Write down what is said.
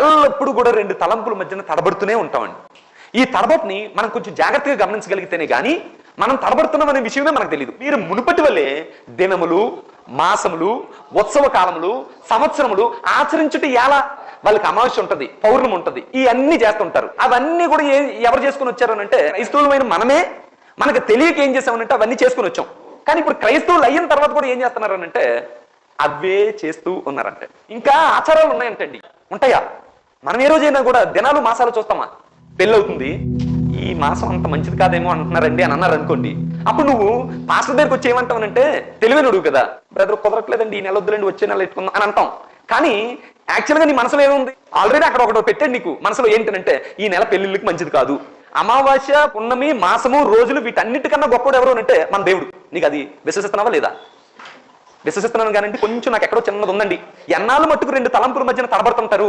ఎల్లప్పుడూ కూడా రెండు తలంపుల మధ్యన తడబడుతూనే ఉంటామండి. ఈ తడబట్టుని మనం కొంచెం జాగ్రత్తగా గమనించగలిగితేనే కానీ మనం తడబడుతున్నాం అనే విషయమే మనకు తెలియదు. మీరు మునుపటి వల్లే దినములు, మాసములు, ఉత్సవ కాలములు, సంవత్సరములు ఆచరించుట ఎలా? వాళ్ళకి అమావాస్య ఉంటది, పౌర్ణమి ఉంటది, ఇవన్నీ చేస్తుంటారు. అవన్నీ కూడా ఎవరు చేసుకుని వచ్చారనంటే క్రైస్తవులమైన మనమే మనకు తెలియక ఏం చేసామనంటే అవన్నీ చేసుకుని వచ్చాం. కానీ ఇప్పుడు క్రైస్తవులు అయిన తర్వాత కూడా ఏం చేస్తున్నారనంటే అవే చేస్తూ ఉన్నారంటే. ఇంకా ఆచారాలు ఉన్నాయంటండి. ఉంటాయా? మనం ఏ రోజైనా కూడా దినాలు మాసాలు చూస్తామా? పెళ్ళవుతుంది, ఈ మాసం అంత మంచిది కాదేమో అంటున్నారండి అని అన్నారు అనుకోండి. అప్పుడు నువ్వు పాస్టర్ దగ్గరికి వచ్చి ఏమంటావనంటే తెలివైనడు కదా, బ్రదర్ కుదరట్లేదండి, ఈ నెల వద్దులండి, వచ్చే నెల ఎట్టుకుందాం అని అంటాం. కానీ యాక్చువల్గా నీ మనసులో ఏముంది? ఆల్రెడీ అక్కడ ఒకటి పెట్టాడు నీకు మనసులో ఏంటంటే ఈ నెల పెళ్లిళ్ళకి మంచిది కాదు. అమావాస్య, పున్నమి, మాసము, రోజులు వీటన్నిటికన్నా గొప్పడు ఎవరు అంటే మన దేవుడు. నీకు అది విశ్వసిస్తున్నావా లేదా? విశ్వసిస్తున్నాను కానీ కొంచెం నాకు ఎక్కడో చిన్నది ఉందండి. ఎన్నాళ్ళు మట్టుకు రెండు తలంపుల మధ్యన తడబడుతుంటారు.